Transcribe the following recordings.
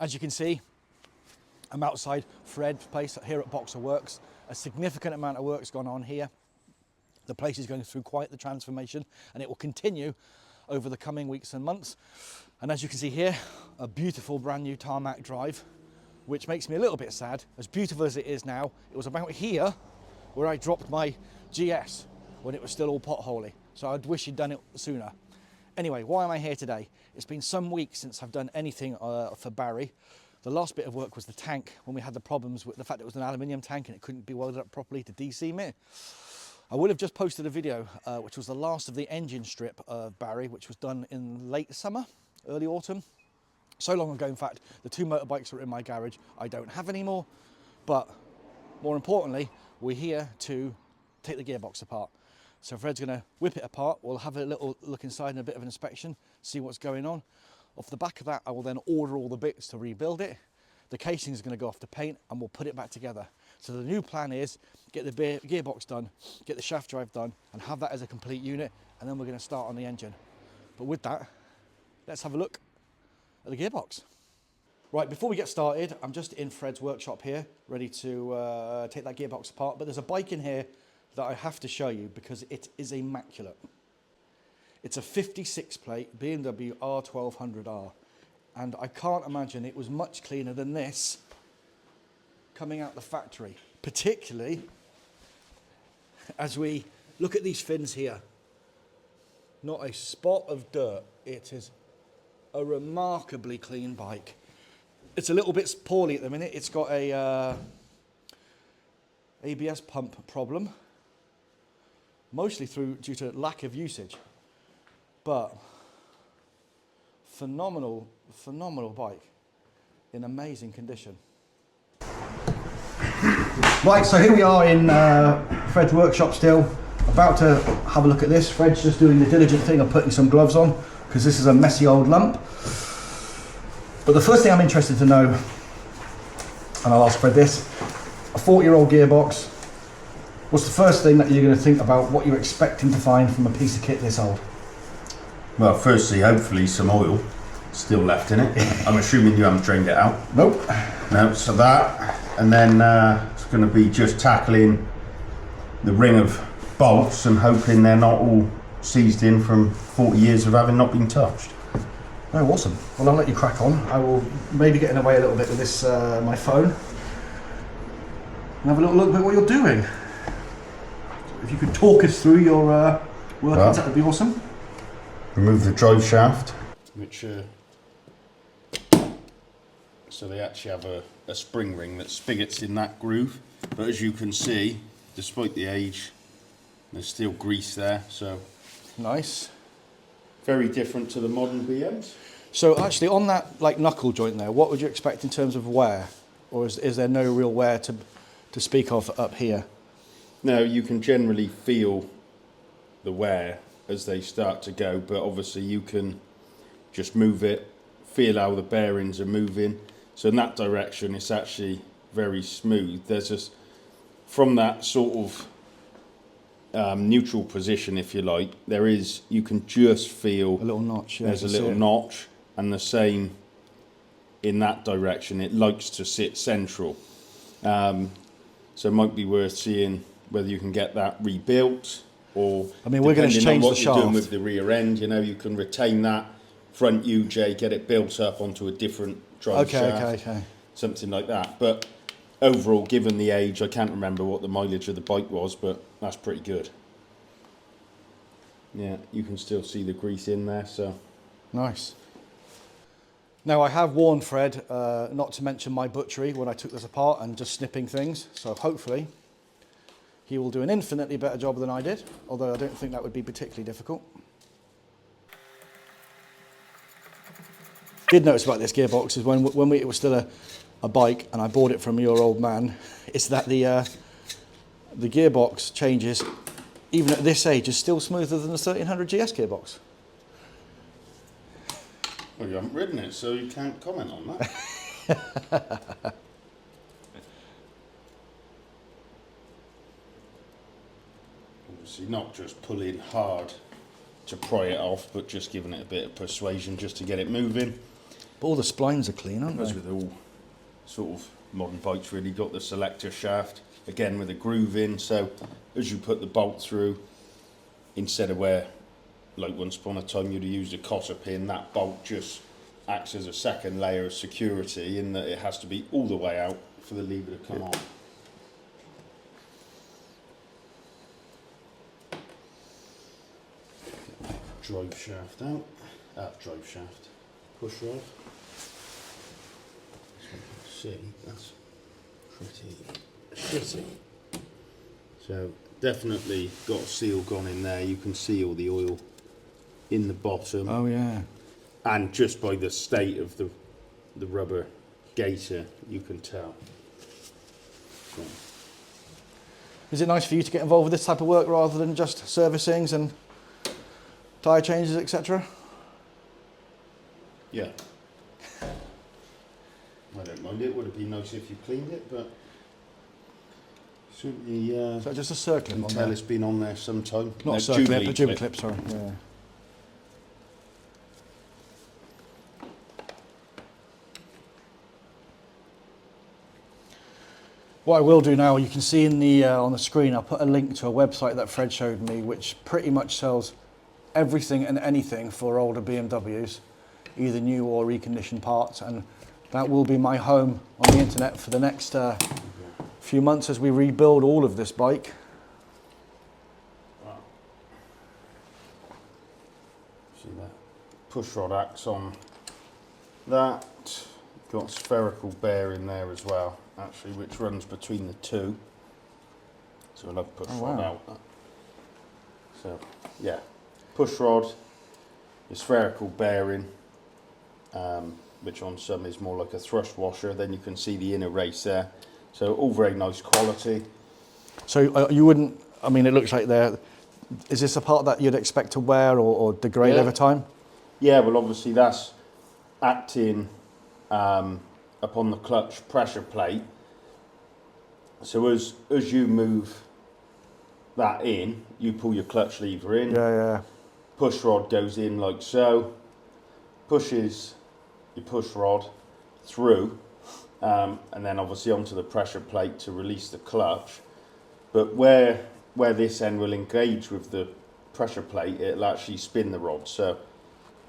As you can see, I'm outside Fred's place here at Boxer Works. A significant amount of work's gone on here. The place is going through quite the transformation, and it will continue over the coming weeks and months. And as you can see here, a beautiful brand new tarmac drive, which makes me a little bit sad. As beautiful as it is now, it was about here where I dropped my GS when it was still all potholy. So I'd wish you'd done it sooner. Anyway, why am I here today? It's been some weeks since I've done anything for Barry. The last bit of work was the tank, when we had the problems with the fact it was an aluminium tank and it couldn't be welded up properly to de-seam it. I would have just posted a video, which was the last of the engine strip of Barry, which was done in late summer, early autumn. So long ago, in fact, the 2 motorbikes are in my garage. I don't have any more, but more importantly, we're here to take the gearbox apart. So Fred's gonna whip it apart. We'll have a little look inside and a bit of an inspection, see what's going on. Off the back of that, I will then order all the bits to rebuild it. The casing is going to go off to paint and we'll put it back together. So the new plan is get the gearbox done, get the shaft drive done, and have that as a complete unit, and then we're going to start on the engine. But with that, let's have a look at the gearbox. Right, before we get started, I'm just in Fred's workshop here, ready to take that gearbox apart. But there's a bike in here that I have to show you because it is immaculate. It's a 56 plate BMW R1200R, and I can't imagine it was much cleaner than this coming out the factory, particularly as we look at these fins here. Not a spot of dirt. It is a remarkably clean bike. It's a little bit poorly at the minute. It's got a ABS pump problem, mostly due to lack of usage. But phenomenal bike in amazing condition. Right, so here we are in Fred's workshop still, about to have a look at this. Fred's just doing the diligent thing of putting some gloves on because this is a messy old lump. But the first thing I'm interested to know, and I'll ask Fred this, a 40-year-old gearbox, what's the first thing that you're going to think about what you're expecting to find from a piece of kit this old? Well, firstly, hopefully some oil still left in it. I'm assuming you haven't drained it out. Nope. No, so that, and then it's going to be just tackling the ring of bolts and hoping they're not all seized in from 40 years of having not been touched. Oh, awesome. Well, I'll let you crack on. I will maybe get in the way a little bit with this, my phone, and have a little look at what you're doing. If you could talk us through your workings, that would be awesome. Remove the drive shaft, which so they actually have a spring ring that spigots in that groove, but as you can see, despite the age, there's still grease there, so nice. Very different to the modern BMs. So actually on that like knuckle joint there, what would you expect in terms of wear? Or is there no real wear to speak of up here? No, you can generally feel the wear as they start to go, but obviously you can just move it, feel how the bearings are moving. So in that direction, it's actually very smooth. There's just, from that sort of neutral position, if you like, you can just feel a little notch. Yeah, there's a little notch, and the same in that direction. It likes to sit central. So it might be worth seeing whether you can get that rebuilt. Or I mean, we're going to change the shaft. What you're doing with the rear end, you know, you can retain that front UJ, get it built up onto a different drive shaft, something like that. But overall, given the age, I can't remember what the mileage of the bike was, but that's pretty good. Yeah, you can still see the grease in there, so. Nice. Now, I have warned Fred not to mention my butchery when I took this apart and just snipping things, so hopefully he will do an infinitely better job than I did, although I don't think that would be particularly difficult. Did notice about this gearbox is when it was still a bike and I bought it from your old man, is that the gearbox changes, even at this age, is still smoother than the 1300 GS gearbox. Well, you haven't ridden it, so you can't comment on that. Obviously not just pulling hard to pry it off, but just giving it a bit of persuasion just to get it moving. But all the splines are clean, aren't As they? with all sort of modern bikes, really, got the selector shaft, again with a groove in, so as you put the bolt through, instead of where, like once upon a time you'd have used a cotter pin, that bolt just acts as a second layer of security in that it has to be all the way out for the lever to come on. Drive shaft out, drive shaft, push rod. See, that's pretty shitty. So definitely got a seal gone in there. You can see all the oil in the bottom. Oh yeah. And just by the state of the rubber gaiter, you can tell. So, Is it nice for you to get involved with this type of work rather than just servicings and tyre changes, etc.? yeah. I don't mind it. Would it be nice if you cleaned it, but certainly So just a circling can on tell there. it's been on there some time. Not No, a circling clip, a Jubilee Jubilee clip, sorry. Yeah. What I will do now, you can see in the on the screen, I'll put a link to a website that Fred showed me, which pretty much sells everything and anything for older BMWs, either new or reconditioned parts, and that will be my home on the internet for the next few months as we rebuild all of this bike. Wow. See that push rod acts on that. Got spherical bearing there as well, actually, which runs between the two. So I'll have push rod out. So yeah, push rod, the spherical bearing, which on some is more like a thrust washer. Then you can see the inner race there. So all very nice quality. So you wouldn't, I mean, it looks like there, is this a part that you'd expect to wear or degrade over time? Yeah, well obviously that's acting upon the clutch pressure plate. So as you move that in, you pull your clutch lever in. Yeah. Push rod goes in like so, pushes your push rod through, and then obviously onto the pressure plate to release the clutch. But where this end will engage with the pressure plate, it'll actually spin the rod. So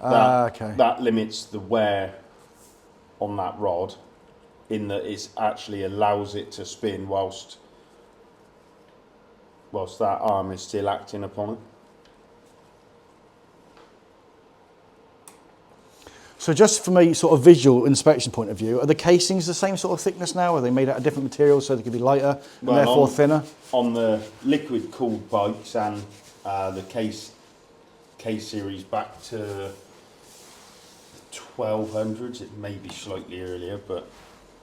that limits the wear on that rod, in that it actually allows it to spin whilst that arm is still acting upon it. So just from a sort of visual inspection point of view, are the casings the same sort of thickness now? Are they made out of different materials so they could be lighter and therefore thinner? On the liquid cooled bikes and the case series back to 1200s, it may be slightly earlier, but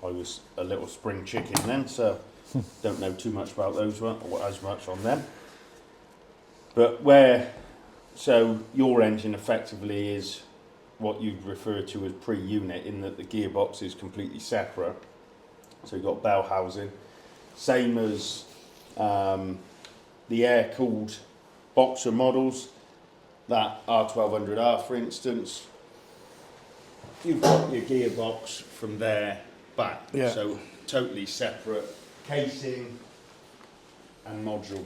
I was a little spring chicken then, so don't know too much about those or as much on them. But so your engine effectively is what you'd refer to as pre-unit, in that the gearbox is completely separate. So you've got bell housing, same as the air-cooled boxer models, that R1200R for instance. You've got your gearbox from there back, so totally separate casing and module.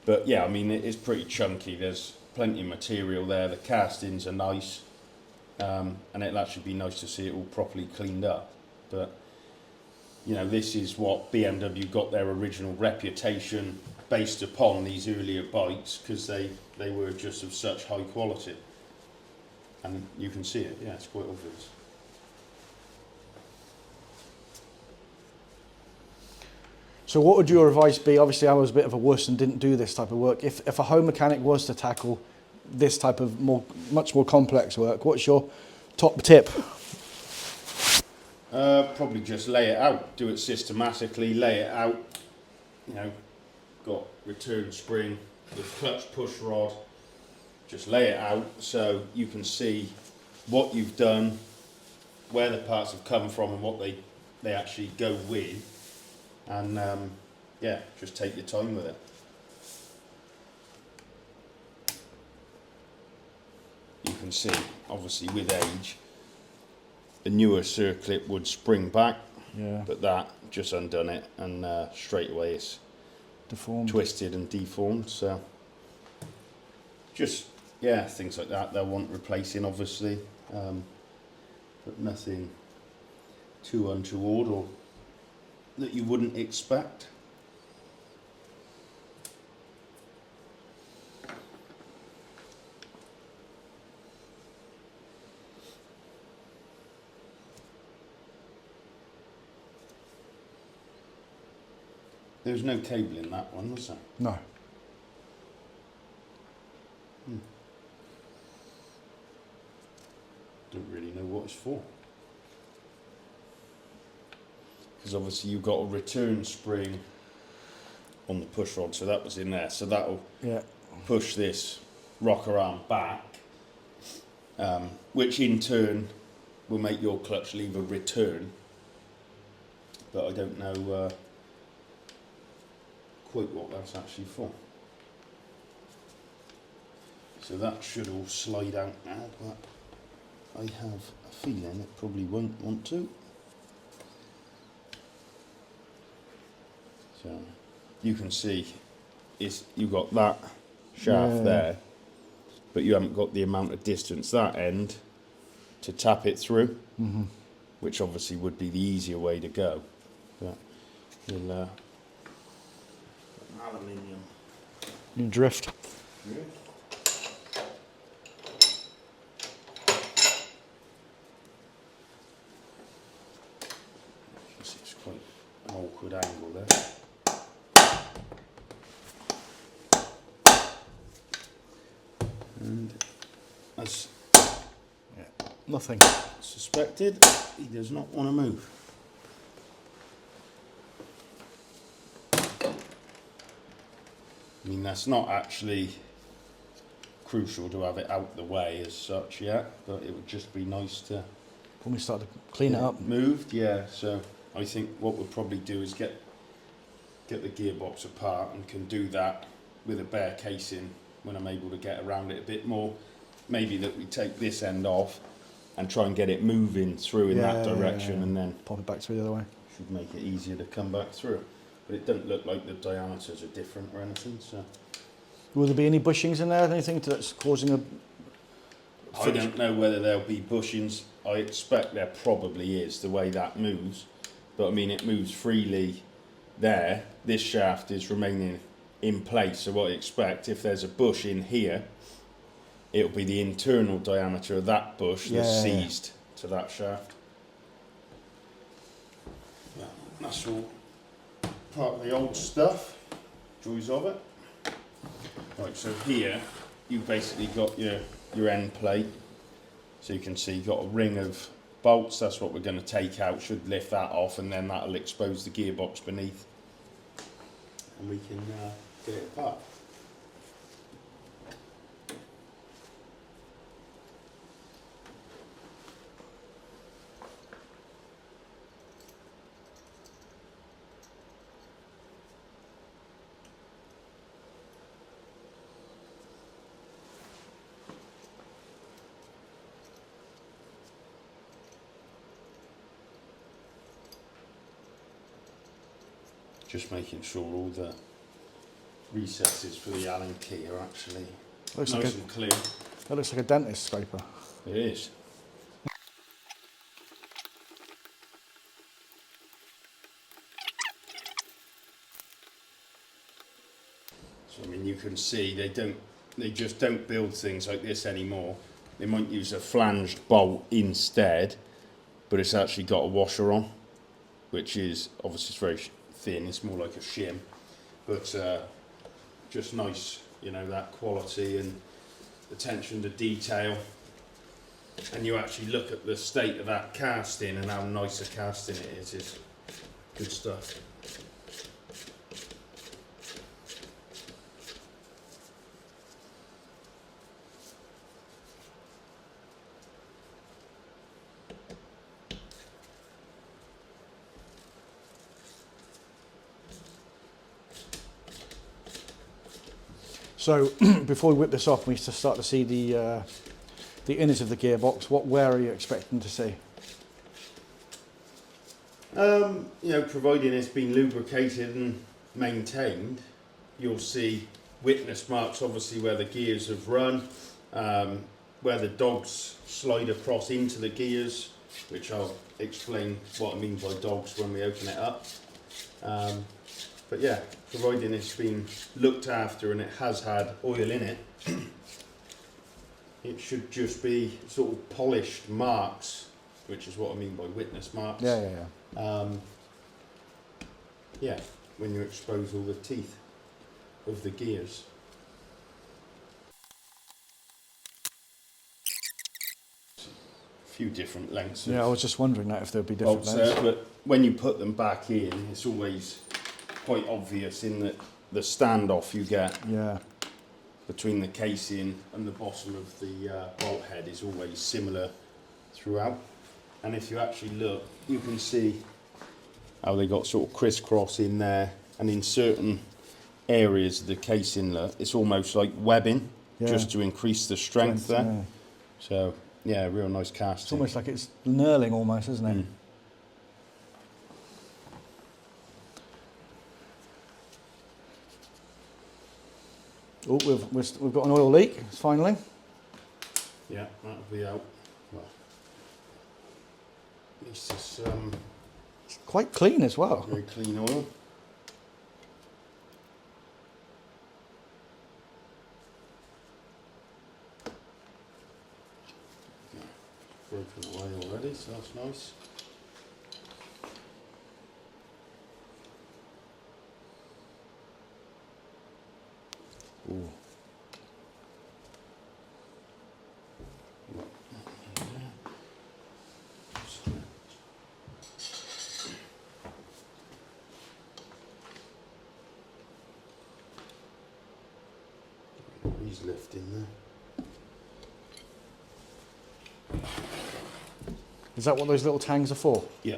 But yeah, I mean it is pretty chunky. There's plenty of material there. The castings are nice. And it'll actually be nice to see it all properly cleaned up. But you know, this is what BMW got their original reputation based upon, these earlier bikes, because they were just of such high quality. And you can see it, yeah, it's quite obvious. So what would your advice be? Obviously I was a bit of a wuss and didn't do this type of work. If a home mechanic was to tackle this type of much more complex work, what's your top tip? Probably just lay it out, do it systematically, lay it out. You know, got return spring, the clutch push rod, just lay it out so you can see what you've done, where the parts have come from and what they actually go with, and yeah, just take your time with it. You can see, obviously with age, a newer circlip would spring back, Yeah. but that just undone it, and straight away it's Deformed. twisted and deformed. So just, yeah, things like that they'll want replacing, obviously, but nothing too untoward or that you wouldn't expect. There's no cable in that one, was there? No. Don't really know what it's for. Because obviously you've got a return spring on the push rod, so that was in there. So that'll push this rocker arm back, which in turn will make your clutch lever return. But I don't know quite what that's actually for. So that should all slide out now, but I have a feeling it probably won't want to. So you can see you've got that shaft there, but you haven't got the amount of distance that end to tap it through, which obviously would be the easier way to go. But you'll aluminium. You drift. Yeah. It's quite an awkward angle there. And as Nothing. suspected, he does not want to move. I mean, that's not actually crucial to have it out the way as such yet, but it would just be nice to When we start to clean it up. moved. Yeah, so I think what we'll probably do is get the gearbox apart, and can do that with a bare casing when I'm able to get around it a bit more. Maybe that we take this end off and try and get it moving through in that direction, and then pop it back through the other way. should make it easier to come back through. But it don't look like the diameters are different or anything, so Will there be any bushings in there? Anything that's causing a... I don't know whether there'll be bushings. I expect there probably is, the way that moves. But I mean, it moves freely there. This shaft is remaining in place, so what I expect, if there's a bush in here, it'll be the internal diameter of that bush that's seized to that shaft. Yeah, that's all part of the old stuff. Joys of it. Right, so here you've basically got your end plate. So you can see you've got a ring of bolts. That's what we're going to take out. Should lift that off, and then that'll expose the gearbox beneath, and we can get it apart. Just making sure all the recesses for the Allen key are actually Looks nice like and clear. That looks like a dentist scraper. It is. So I mean, you can see they just don't build things like this anymore. They might use a flanged bolt instead, but it's actually got a washer on, which is obviously it's very thin. It's more like a shim, but just nice, you know, that quality and attention to detail. And you actually look at the state of that casting and how nice a casting it is. It's good stuff. So before we whip this off, we start to see the innards of the gearbox. What wear are you expecting to see? You know, providing it's been lubricated and maintained, you'll see witness marks obviously where the gears have run, where the dogs slide across into the gears, which I'll explain what I mean by dogs when we open it up. But yeah, providing it's been looked after and it has had oil in it, it should just be sort of polished marks, which is what I mean by witness marks. Yeah, when you expose all the teeth of the gears. A few different lengths. Yeah, I was just wondering that if there'd be different lengths. But when you put them back in, it's always quite obvious in the standoff you get between the casing and the bottom of the bolt head is always similar throughout. And if you actually look, you can see how they got sort of crisscross in there, and in certain areas of the casing, it's almost like webbing, just to increase the strength there. Yeah. So yeah, real nice casting. It's almost like it's knurling almost, isn't it? Oh, we've got an oil leak, finally. Yeah, that'll be out. Well, at least it's quite clean as well. Very clean oil. Broken away already, so that's nice. Ooh. He's lifting there. Is that what those little tangs are for? Yeah.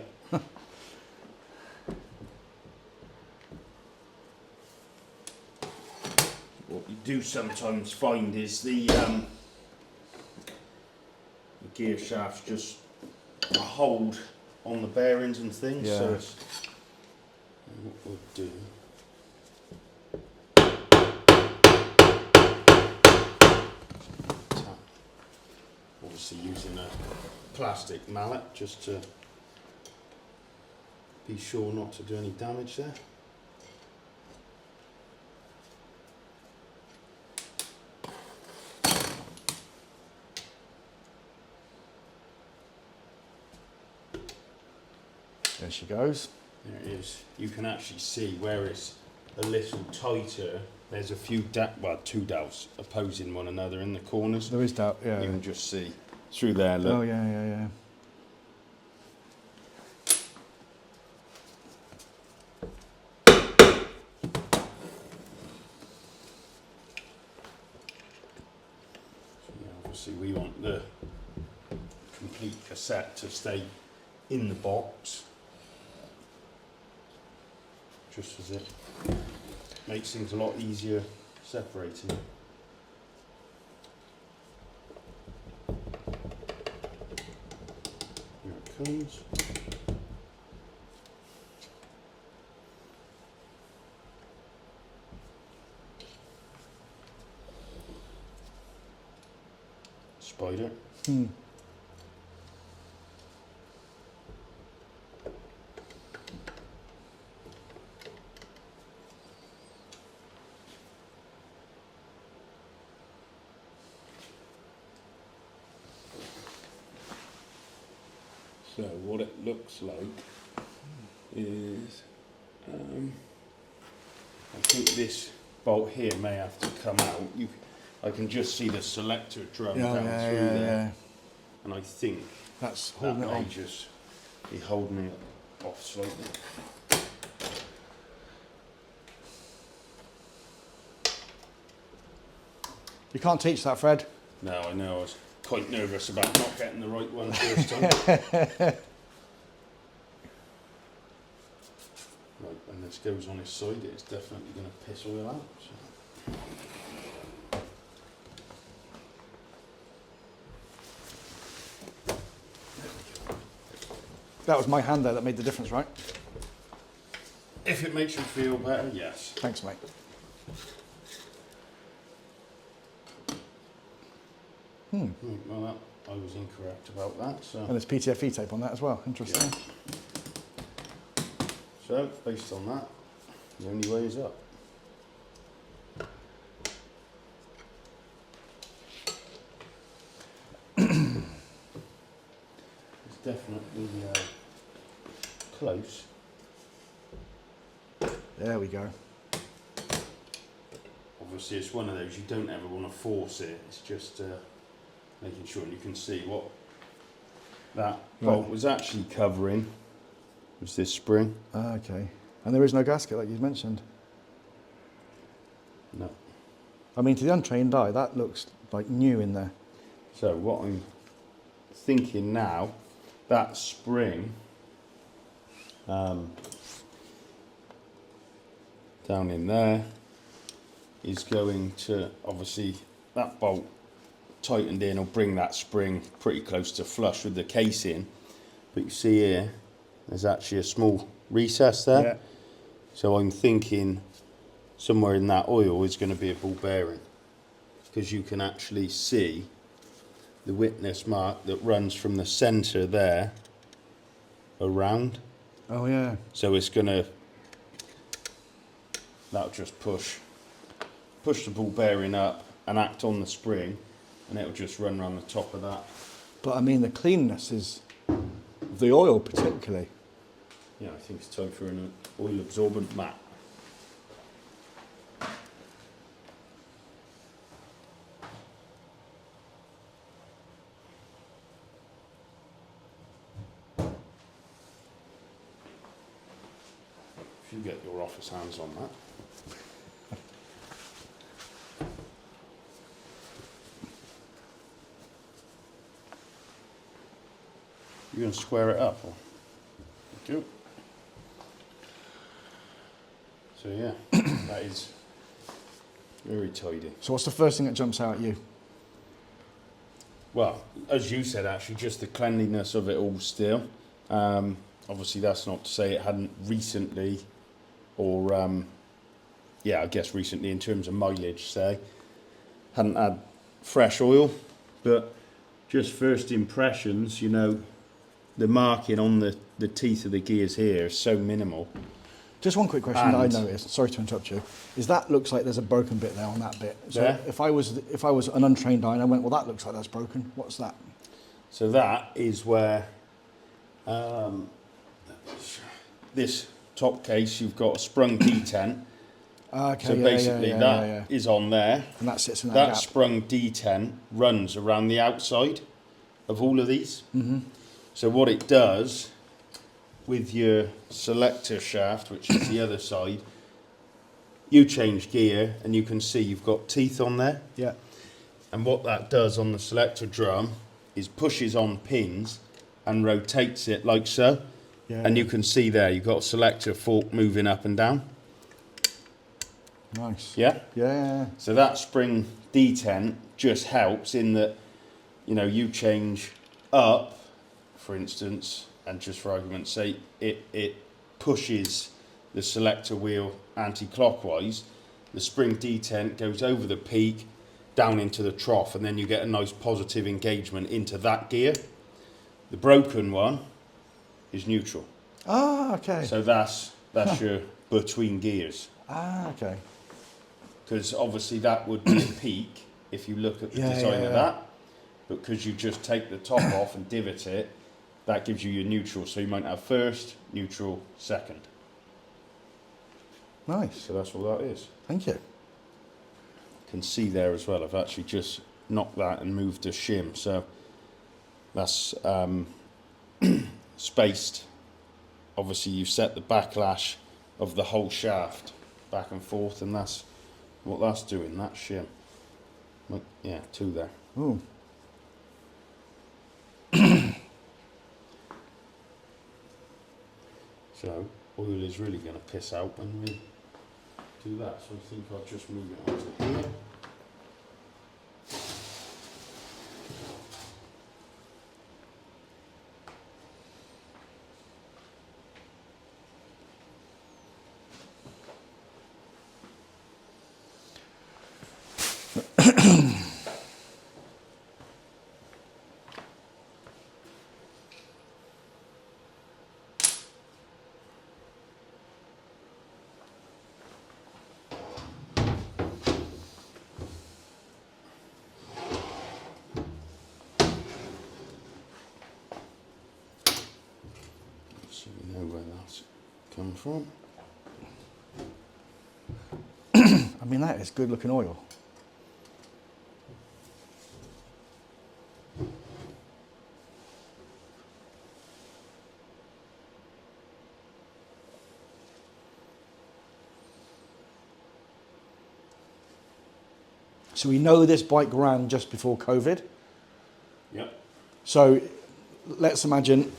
What you do sometimes find is the gear shafts just hold on the bearings and things. Yeah. So it's, what we'll do. Obviously using a plastic mallet just to be sure not to do any damage there. There she goes. There it is. You can actually see where it's a little tighter. There's a few, two dowels opposing one another in the corners. There is doubt, yeah. You can just see through there, look. Oh, yeah. Obviously we want the complete cassette to stay in the box, just as it makes things a lot easier separating. Here it comes. Spider. So what it looks like is, I think this bolt here may have to come out. I can just see the selector drum down through there, and I think that's holding it on. Just be holding it off slightly. You can't teach that, Fred. No, I know. I was quite nervous about not getting the right one first time. Right, when this goes on his side, it's definitely going to piss oil out. So. That was my hand there that made the difference, right? If it makes you feel better, yes. Thanks, mate. Right, well, I was incorrect about that. So, And there's PTFE tape on that as well. Interesting. yeah. So based on that, the only way is up. It's definitely close. There we go. Obviously, it's one of those you don't ever want to force it. It's just making sure, and you can see what that bolt was actually covering was this spring. Ah, okay. And there is no gasket like you mentioned. No. I mean, to the untrained eye, that looks like new in there. So what I'm thinking now, that spring down in there is going to, obviously that bolt tightened in will bring that spring pretty close to flush with the casing, but you see here there's actually a small recess there. Yeah. So I'm thinking somewhere in that oil is going to be a ball bearing, because you can actually see the witness mark that runs from the centre there around. Oh, yeah. So it's going to, that'll just push the ball bearing up and act on the spring, and it'll just run around the top of that. But I mean, the cleanness is the oil particularly. Yeah, I think it's time for an oil absorbent mat. If you get your office hands on that. You're going to square it up? Or? Thank you. So yeah, that is very tidy. So what's the first thing that jumps out at you? Well, as you said, actually, just the cleanliness of it all still. Obviously, that's not to say it hadn't recently, or yeah, I guess recently in terms of mileage, say, hadn't had fresh oil, but just first impressions, you know, the marking on the teeth of the gears here is so minimal. Just one quick question that I noticed. Sorry to interrupt you. Is that looks like there's a broken bit there on that bit? So there? if I was an untrained eye and I went, well, that looks like that's broken. What's that? So that is where this top case, you've got a sprung detent. Okay. So basically that is on there. And that sits in that That gap. sprung detent runs around the outside of all of these. Mm-hmm. So what it does with your selector shaft, which is the other side, you change gear and you can see you've got teeth on there. Yeah. And what that does on the selector drum is pushes on pins and rotates it like so. Yeah. And you can see there you've got a selector fork moving up and down. Nice. Yeah? Yeah. So that spring detent just helps in that, you know, you change up, for instance, and just for argument's sake, it pushes the selector wheel anti-clockwise. The spring detent goes over the peak, down into the trough, and then you get a nice positive engagement into that gear. The broken one is neutral. Ah, okay. So that's your between gears. Ah, okay. Because obviously that would be a peak if you look at the design of that. But because you just take the top off and divot it, that gives you your neutral. So you might have first, neutral, second. Nice. So that's all that is. Thank you. You can see there as well, I've actually just knocked that and moved the shim. So that's spaced. Obviously you've set the backlash of the whole shaft back and forth, and that's what that's doing, that shim. Look, yeah, two there. Ooh. So oil is really going to piss out when we do that. So I think I'll just move it onto here. So we know where that's come from. I mean, that is good looking oil. So we know this bike ran just before COVID. Yep. So let's imagine,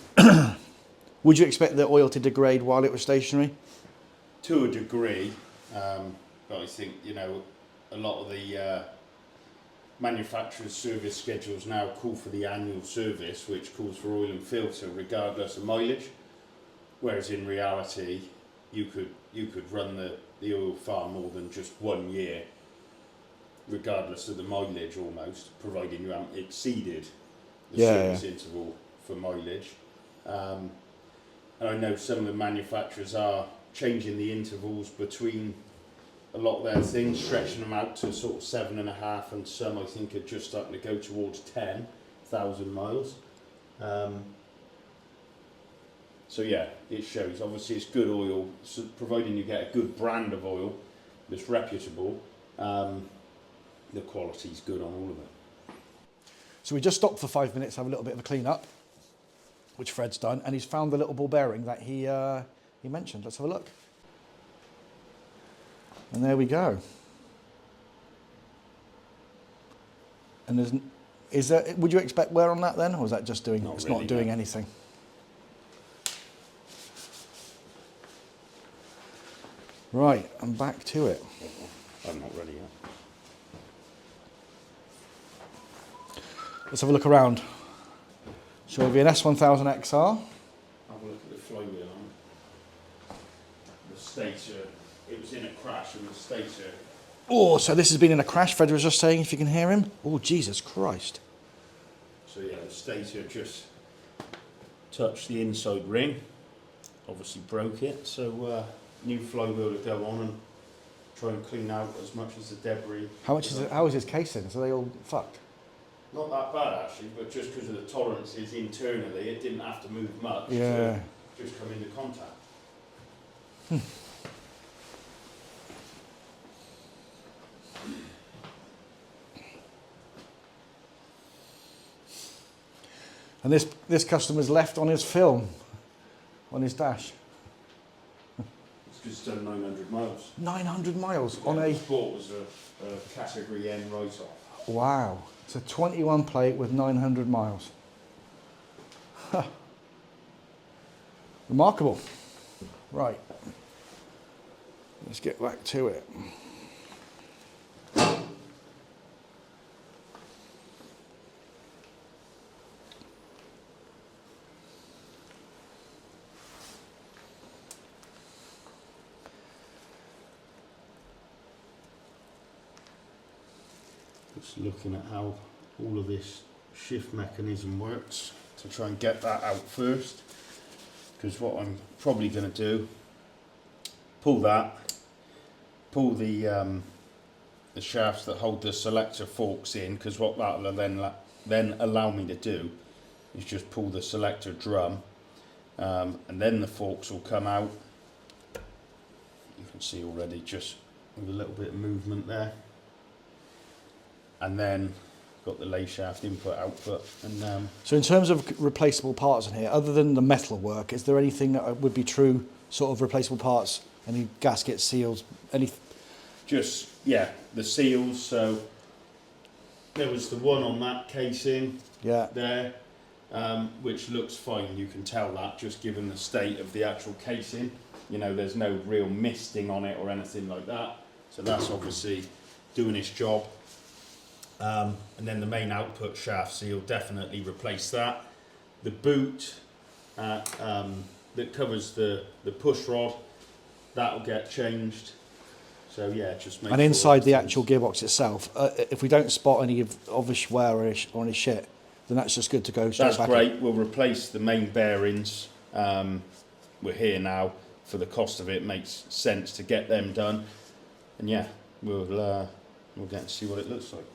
would you expect the oil to degrade while it was stationary? To a degree, but I think, you know, a lot of the manufacturers' service schedules now call for the annual service, which calls for oil and filter regardless of mileage. Whereas in reality, you could run the oil far more than just 1 year, regardless of the mileage almost, providing you haven't exceeded the service interval for mileage. And I know some of the manufacturers are changing the intervals between a lot of their things, stretching them out to sort of 7.5, and some I think are just starting to go towards 10,000 miles. So yeah, it shows. Obviously it's good oil, so providing you get a good brand of oil that's reputable, the quality's good on all of it. So we just stopped for 5 minutes, have a little bit of a clean up, which Fred's done, and he's found the little ball bearing that he mentioned. Let's have a look. And there we go. And would you expect wear on that then, or is that just doing? It's not doing anything. Right, I'm back to it. I'm not ready yet. Let's have a look around. So it'll be an S1000 XR. Have a look at the flywheel on the stator. It was in a crash and the stator. Oh, so this has been in a crash, Fred was just saying, if you can hear him. Oh, Jesus Christ. So yeah, the stator just touched the inside ring. Obviously broke it, so new flywheel to go on and try and clean out as much as the debris. How is his casings? Are they all fucked? Not that bad actually, but just because of the tolerances internally, it didn't have to move much Yeah. to just come into contact. And this customer's left on his film, on his dash. It's just done 900 miles. 900 miles on The a... Sport was a category N write-off. Wow. It's a 21 plate with 900 miles. Huh. Remarkable. Right. Let's get back to it. Just looking at how all of this shift mechanism works to try and get that out first, because what I'm probably going to do, pull the shafts that hold the selector forks in, because what that will then allow me to do is just pull the selector drum, and then the forks will come out. You can see already just with a little bit of movement there. And then got the lay shaft input output. And So in terms of replaceable parts in here, other than the metal work, is there anything that would be true sort of replaceable parts? Any gaskets, seals, any? just, yeah, the seals. So there was the one on that casing there, which looks fine. You can tell that just given the state of the actual casing. You know, there's no real misting on it or anything like that. So that's obviously doing its job. And then the main output shaft seal, definitely replace that. The boot that covers the push rod, that'll get changed. So yeah, just make And sure inside the everything's- actual gearbox itself, if we don't spot any of his wear or any shit, then that's just good to go straight That's back. great. We'll replace the main bearings. We're here now. For the cost of it, makes sense to get them done. And yeah, we'll get to see what it looks like.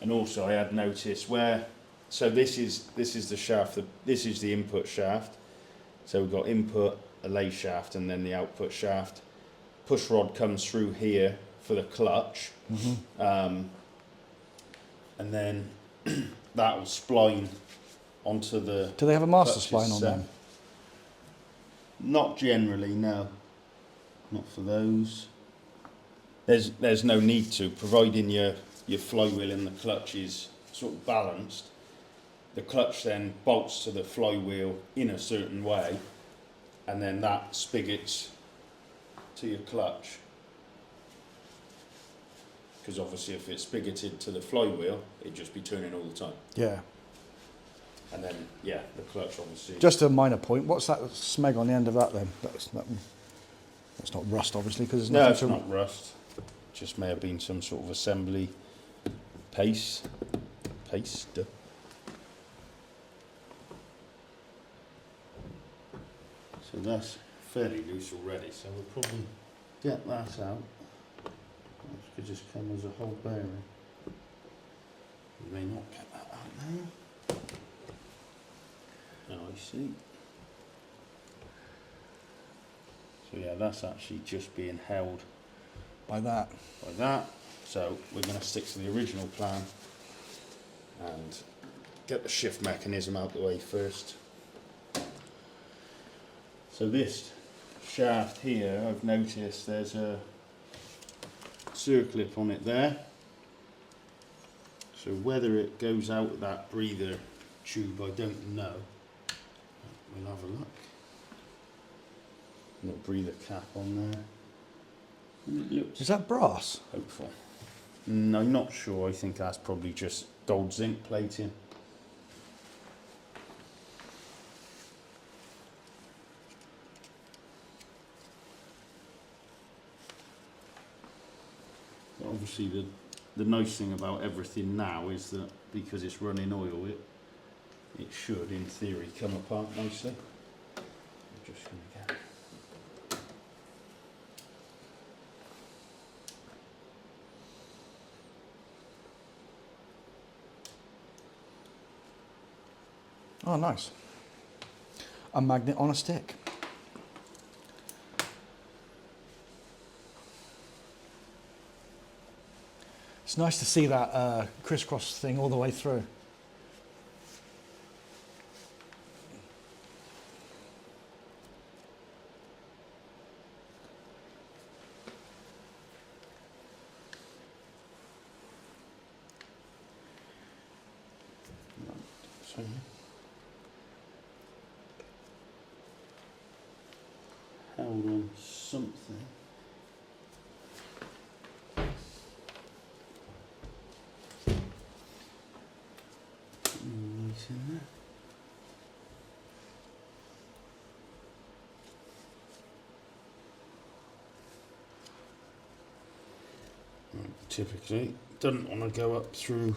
And also, I had noticed where. So this is the shaft. This is the input shaft. So we've got input, a lay shaft, and then the output shaft. Push rod comes through here for the clutch, and then that will spline onto the. Do they have a master clutches, spline on them? Not generally, no. Not for those. There's no need to, providing your flywheel and the clutch is sort of balanced. The clutch then bolts to the flywheel in a certain way, and then that spigots to your clutch. Because obviously if it's spigoted to the flywheel, it'd just be turning all the time. Yeah. And then, yeah, the clutch obviously... Just a minor point. What's that smeg on the end of that then? That's not rust, obviously, because No, it's not rust. Just may have been some sort of assembly paste. So that's fairly loose already, so we'll probably get that out. Which could just come as a whole bearing. We may not get that out now. Oh, I see. So yeah, that's actually just being held by that. by that. So we're going to stick to the original plan and get the shift mechanism out the way first. So this shaft here, I've noticed there's a circlip on it there. So whether it goes out that breather tube, I don't know. We'll have a look. Little breather cap on there. And it looks Is that brass? hopeful. No, I'm not sure. I think that's probably just gold zinc plating. But obviously the nice thing about everything now is that because it's running oil, it should, in theory, come apart nicely. I'm just going to get... Oh, nice. A magnet on a stick. It's nice to see that crisscross thing all the way through. So, held on something. Right in there. Right, typically, doesn't want to go up through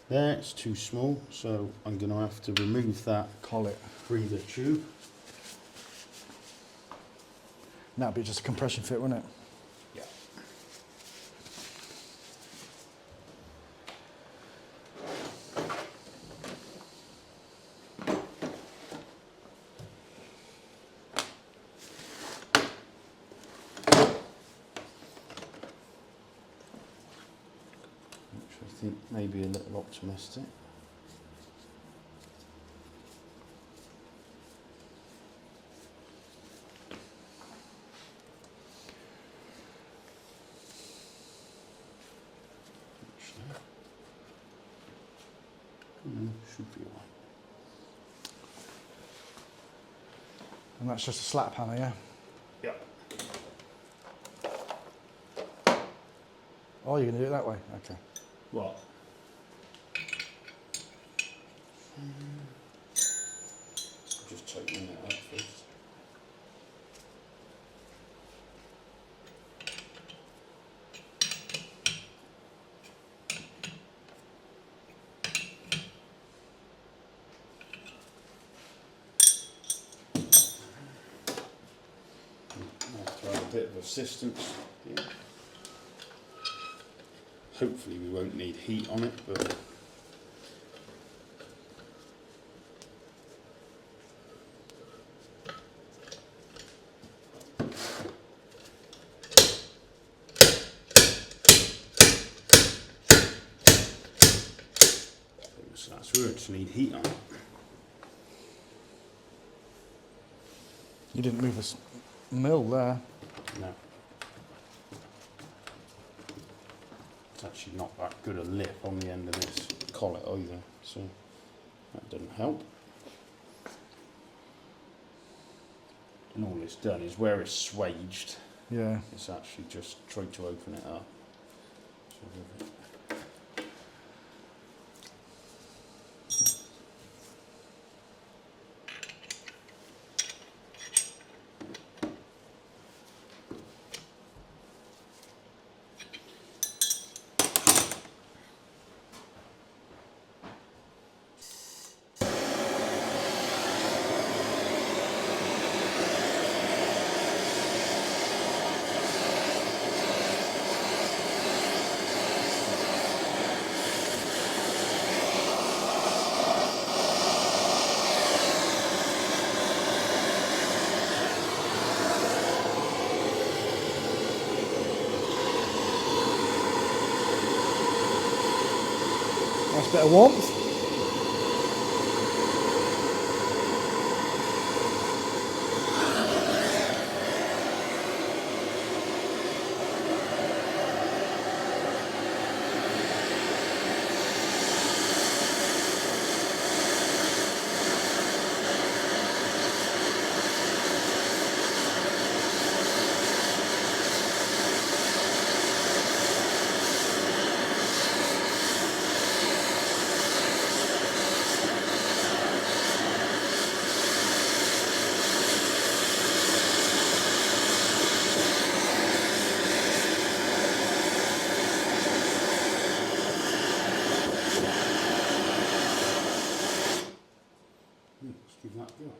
there, it's too small, so I'm going to have to remove that Collet. breather tube. That'd be just a compression fit, wouldn't it? Yeah. Which I think may be a little optimistic. Should be alright. And that's just a slap hammer, yeah? Yeah. Oh, you're going to do it that way? Okay. What? just tightening it up first. I'll throw a bit of assistance here. Hopefully we won't need heat on it, but so that's where it's need heat on it. You didn't move a mill there. No. It's actually not that good a lip on the end of this collet either, so that doesn't help. And all it's done is where it's swaged, Yeah. it's actually just tried to open it up. So Nice bit of warmth. let's give that a go.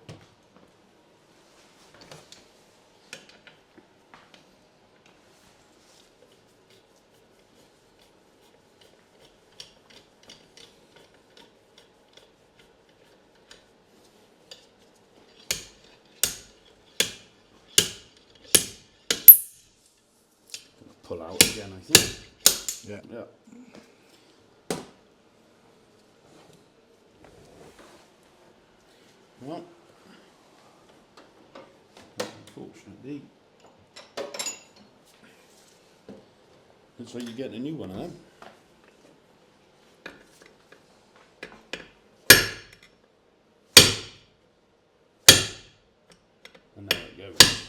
Pull out again, I think. Yeah. Yeah. Well, unfortunately, looks like you're getting a new one of them. And there it goes.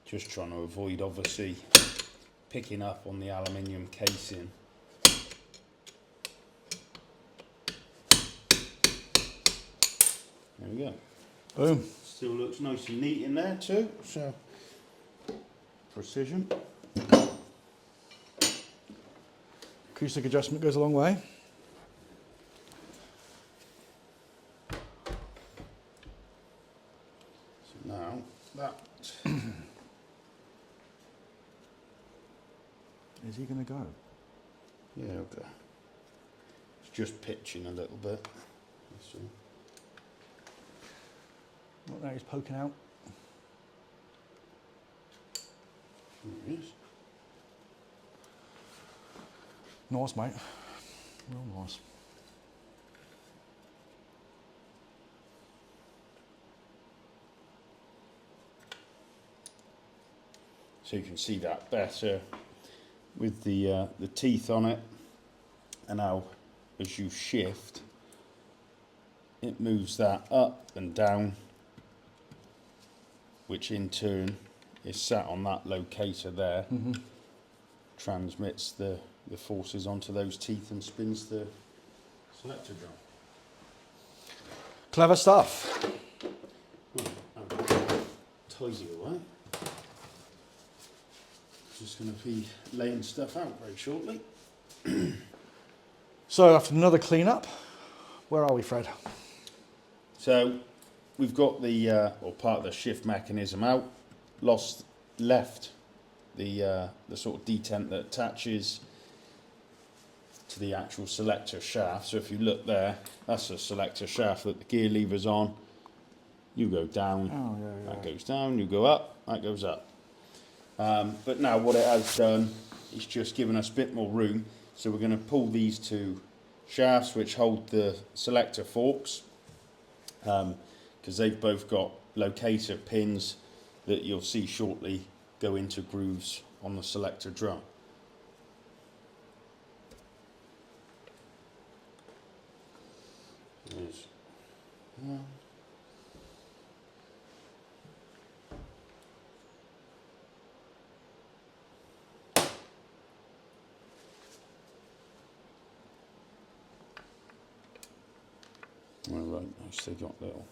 Just trying to avoid, obviously, picking up on the aluminium casing. There we go. Boom. Still looks nice and neat in there too, so precision. Acoustic adjustment goes a long way. So now that Is he going to go? yeah, okay. It's just pitching a little bit. That's all. Look, now he's poking out. There it is. Nice, mate. Real nice. So you can see that better with the teeth on it. And now as you shift, it moves that up and down, which in turn is sat on that locator there, transmits the forces onto those teeth and spins the selector drum. Clever stuff. Tidy away. Just going to be laying stuff out very shortly. So after another clean-up, where are we, Fred? So we've got the or part of the shift mechanism out. Left the sort of detent that attaches to the actual selector shaft. So if you look there, that's the selector shaft that the gear lever's on. You go down, that goes down, you go up, that goes up. But now what it has done is just given us a bit more room. So we're going to pull these two shafts which hold the selector forks, because they've both got locator pins that you'll see shortly go into grooves on the selector drum. There's one. All right, nice. They got little.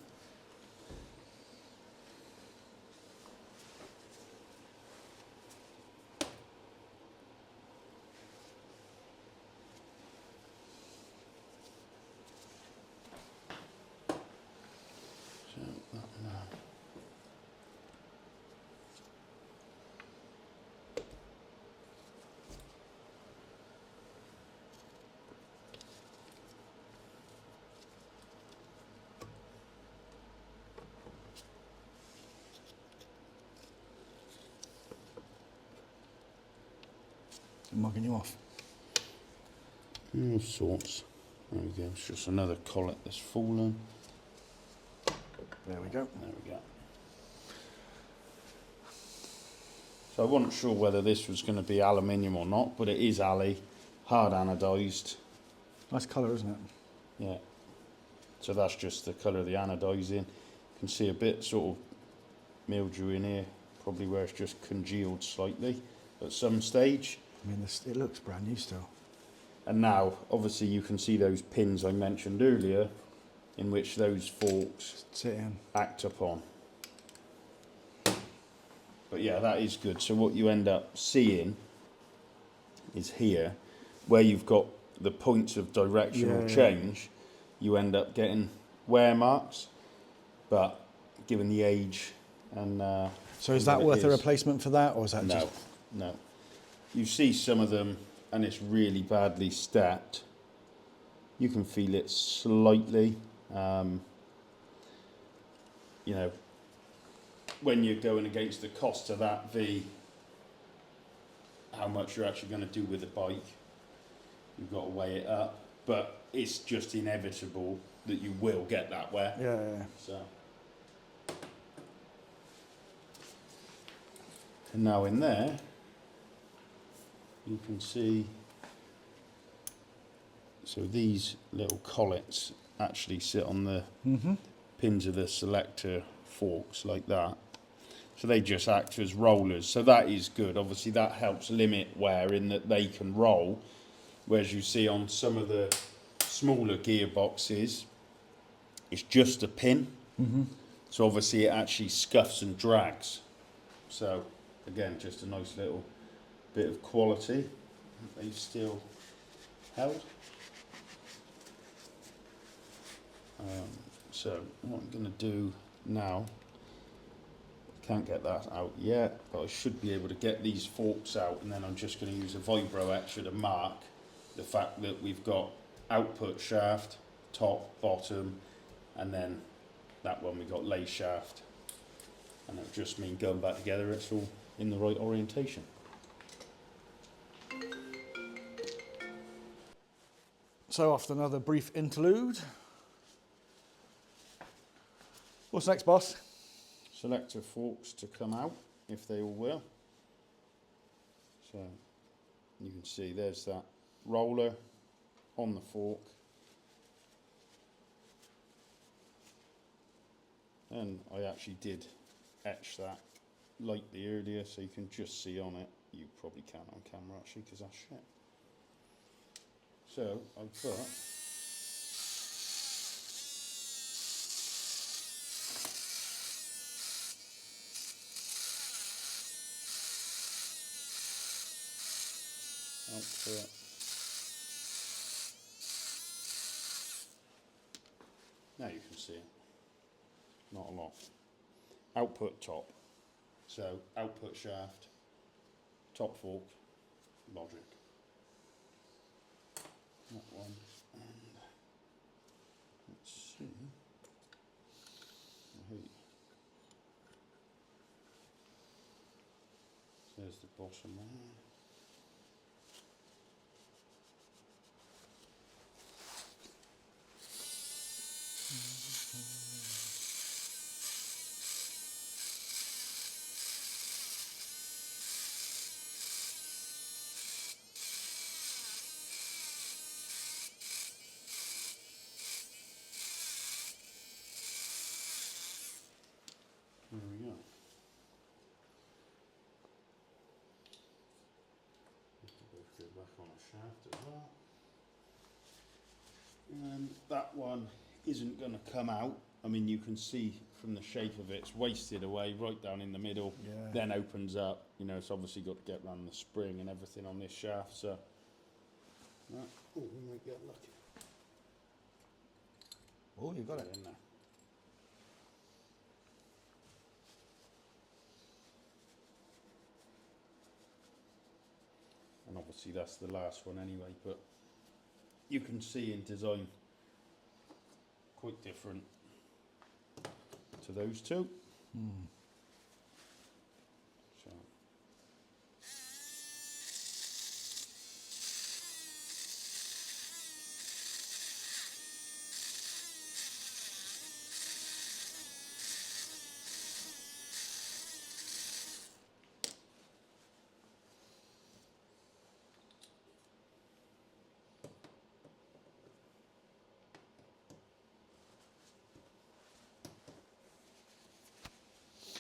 So that now. I'm mugging you off. All sorts. There we go. It's just another collet that's fallen. There we go. There we go. So I wasn't sure whether this was going to be aluminium or not, but it is Ali, hard anodised. Nice colour, isn't it? Yeah. So that's just the colour of the anodising. You can see a bit sort of mildew in here, probably where it's just congealed slightly at some stage. I mean, it looks brand new still. And now, obviously, you can see those pins I mentioned earlier, in which those forks Sit in. act upon. But yeah, that is good. So what you end up seeing is here, where you've got the points of directional change, you end up getting wear marks. But given the age and so is that worth a replacement for that, or is that just... No. You see some of them, and it's really badly stepped. You can feel it slightly. You know, when you're going against the cost of that V, how much you're actually going to do with the bike, you've got to weigh it up. But it's just inevitable that you will get that wear. Yeah. So. And now in there, you can see, so these little collets actually sit on the pins of the selector forks like that. So they just act as rollers. So that is good. Obviously that helps limit wear in that they can roll. Whereas you see on some of the smaller gearboxes, it's just a pin. So obviously it actually scuffs and drags. So again, just a nice little bit of quality that they've still held. So what I'm going to do now, can't get that out yet, but I should be able to get these forks out, and then I'm just going to use a vibro extra to mark the fact that we've got output shaft, top, bottom, and then that one we got lay shaft, and it'll just mean going back together it's all in the right orientation. So after another brief interlude, what's next, boss? Selector forks to come out, if they all will. So you can see there's that roller on the fork. And I actually did etch that lightly earlier, so you can just see on it. You probably can't on camera actually, because that's shit. So I put output. Now you can see it. Not a lot. Output top. So output shaft, top fork, logic. That one. And let's see. Hey. There's the bottom one. There we go. Go back on a shaft as well. And that one isn't going to come out. I mean, you can see from the shape of it, it's wasted away right down in the middle, then opens up. You know, it's obviously got to get around the spring and everything on this shaft. So, oh, we might get lucky. Oh, you got it in there. And obviously that's the last one anyway, but you can see in design quite different to those two. So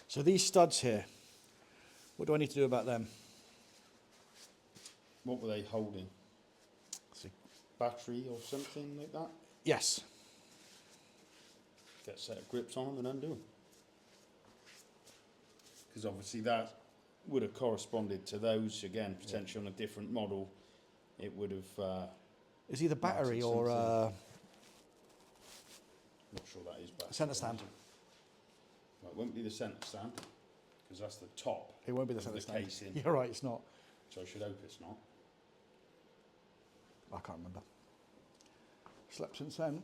So these studs here, what do I need to do about them? what were they holding? See. Battery or something like that? Yes. Get a set of grips on them and undo them. Because obviously that would have corresponded to those, again, potentially on a different model. It would have... Is either battery mounted or something. Not sure that is battery. centre stand? Well, it won't be the centre stand, because that's the top. It won't be the of centre the stand. casing. You're right, it's not. So I should hope it's not. I can't remember. Slept since then.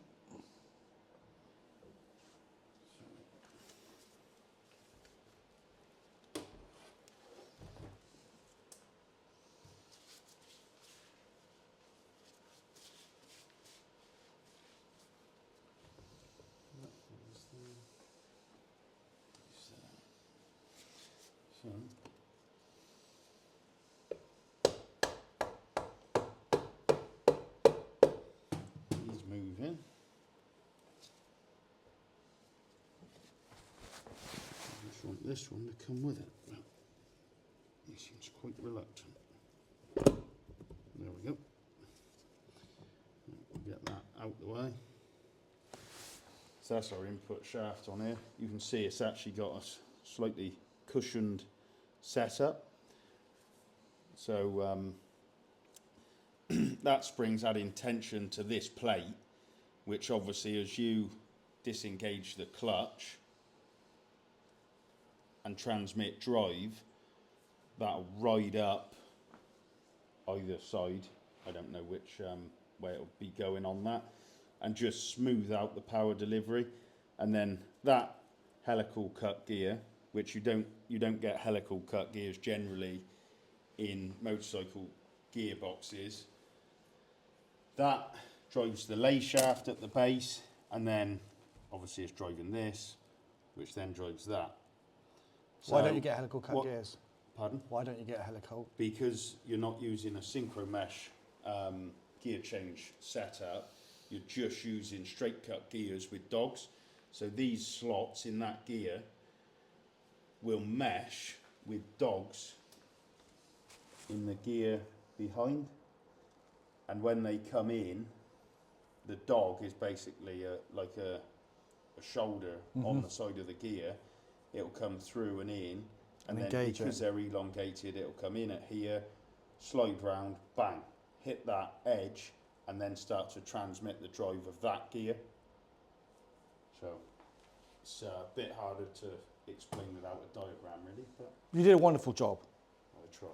So, he's moving. I just want this one to come with it. But he seems quite reluctant. There we go. We'll get that out the way. So that's our input shaft on here. You can see it's actually got a slightly cushioned setup. So that spring's adding tension to this plate, which obviously as you disengage the clutch and transmit drive, that'll ride up either side. I don't know which way it'll be going on that, and just smooth out the power delivery. And then that helical cut gear, which you don't get helical cut gears generally in motorcycle gearboxes, that drives the lay shaft at the base, and then obviously it's driving this, which then drives that. Why don't you get helical cut gears? Pardon? Why don't you get a helical? Because you're not using a synchro mesh gear change setup, you're just using straight cut gears with dogs. So these slots in that gear will mesh with dogs in the gear behind, and when they come in, the dog is basically like a shoulder on the side of the gear. It'll come through and in, and then because they're elongated, it'll come in at here, slide round, bang, hit that edge, and then start to transmit the drive of that gear. So it's a bit harder to explain without a diagram, really, but You did a wonderful job. I'll try.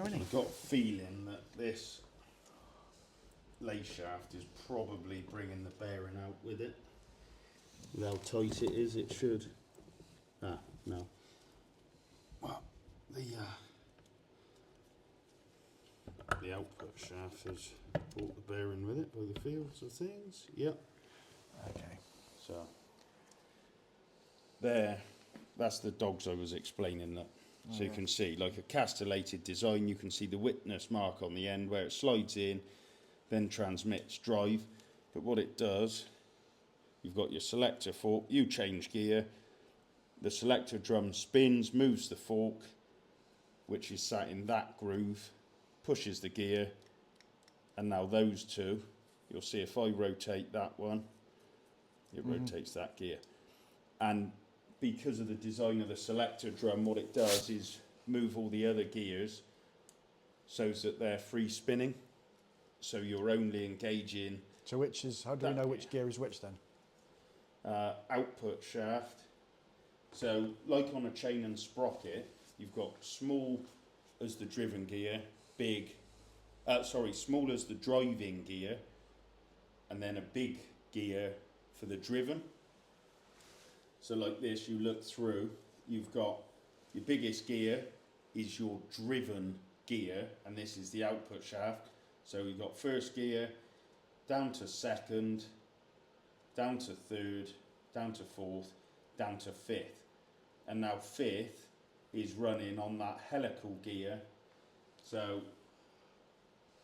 I've got a feeling that this lay shaft is probably bringing the bearing out with it. With how tight it is, it should. Ah, no. Well, the output shaft has brought the bearing with it by the feels of things. Yep. Okay. So there, that's the dogs I was explaining that. So you can see, like a castellated design, you can see the witness mark on the end where it slides in, then transmits drive. But what it does, you've got your selector fork, you change gear, the selector drum spins, moves the fork, which is sat in that groove, pushes the gear, and now those two, you'll see if I rotate that one, it rotates that gear. And because of the design of the selector drum, what it does is move all the other gears so that they're free spinning. So you're only engaging. So which is, how do we know which gear is which then? Output shaft. So like on a chain and sprocket, you've got small as the driven gear, small as the driving gear, and then a big gear for the driven. So like this, you look through, you've got your biggest gear is your driven gear, and this is the output shaft. So you've got first gear, down to second, down to third, down to fourth, down to fifth. And now fifth is running on that helical gear. So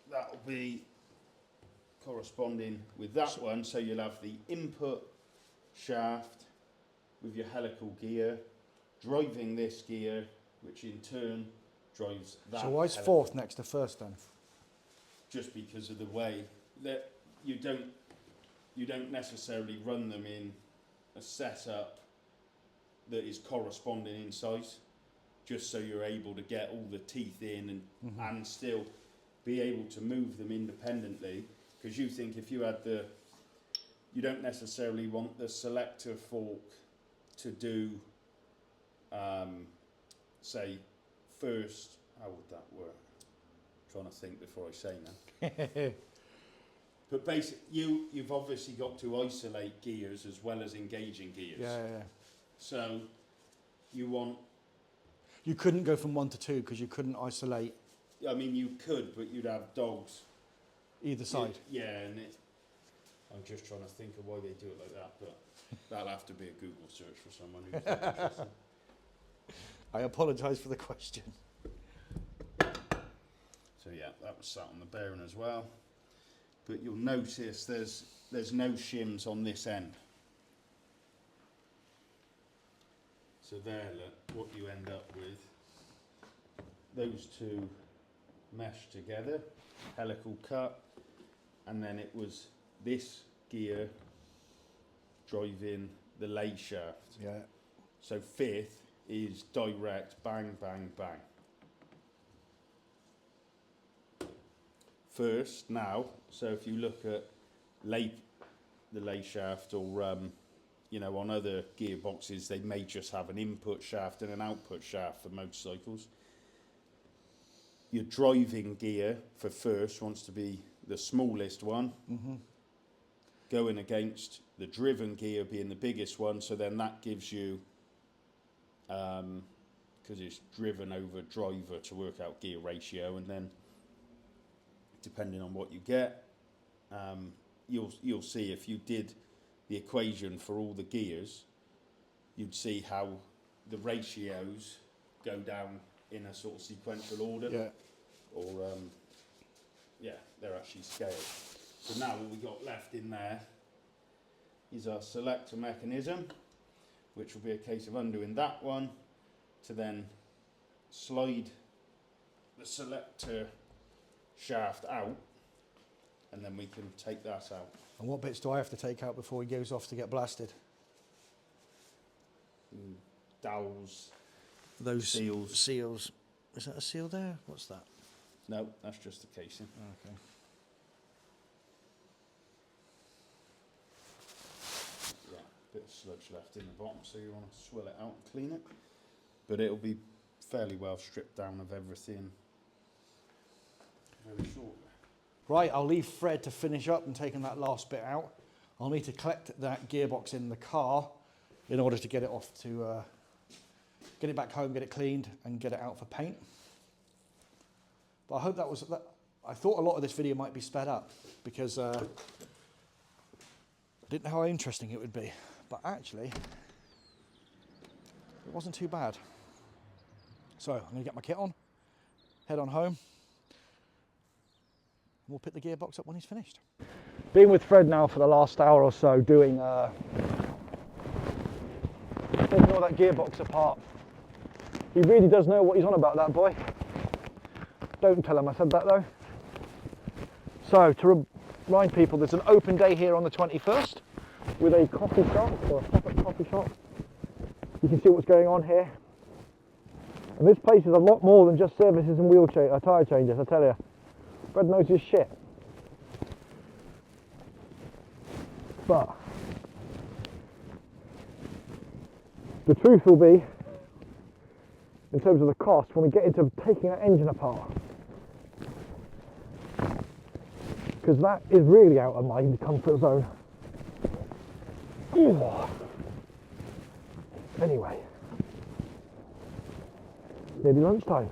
that'll be corresponding with that one. So you'll have the input shaft with your helical gear, driving this gear, which in turn drives that. So why is fourth next to first then? Just because of the way that you don't necessarily run them in a setup that is corresponding in size, just so you're able to get all the teeth in and still be able to move them independently. Because you think if you had you don't necessarily want the selector fork to do, say, first, how would that work? I'm trying to think before I say now. But basically, you've obviously got to isolate gears as well as engaging gears. Yeah. So you couldn't go from 1 to 2 because you couldn't isolate. I mean, you could, but you'd have dogs either side. Yeah, and I'm just trying to think of why they do it like that, but that'll have to be a Google search for someone who's interested. I apologise for the question. So yeah, that was sat on the bearing as well. But you'll notice there's no shims on this end. So there, look, what you end up with, those two mesh together, helical cut, and then it was this gear driving the lay shaft. Yeah. So fifth is direct, bang, bang, bang. first now. So if you look at the lay shaft, or you know, on other gearboxes, they may just have an input shaft and an output shaft for motorcycles. Your driving gear for first wants to be the smallest one, going against the driven gear being the biggest one. So then that gives you, because it's driven over driver, to work out gear ratio, and then depending on what you get, you'll see if you did the equation for all the gears, you'd see how the ratios go down in a sort of sequential order. Yeah. Or yeah, they're actually scaled. So now what we got left in there is our selector mechanism, which will be a case of undoing that one to then slide the selector shaft out, and then we can take that out. And what bits do I have to take out before he goes off to get blasted? Dowels, Those seals. Seals. Is that a seal there? What's that? No, that's just the casing. Okay. Yeah, bit of sludge left in the bottom, so you want to swill it out and clean it. But it'll be fairly well stripped down of everything very shortly. Right, I'll leave Fred to finish up and taking that last bit out. I'll need to collect that gearbox in the car in order to get it off to get it back home, get it cleaned, and get it out for paint. But I hope that was. I thought a lot of this video might be sped up because I didn't know how interesting it would be. But actually, it wasn't too bad. So I'm going to get my kit on, head on home. We'll pick the gearbox up when he's finished. Being with Fred now for the last hour or so, doing taking all that gearbox apart. He really does know what he's on about, that boy. Don't tell him I said that though. So to remind people, there's an open day here on the 21st with a coffee shop, or a separate coffee shop. You can see what's going on here. And this place is a lot more than just services and tyre changes, I tell you. Fred knows his shit. But the truth will be, in terms of the cost, when we get into taking that engine apart, because that is really out of my comfort zone. Ooh. Anyway, nearly lunchtime.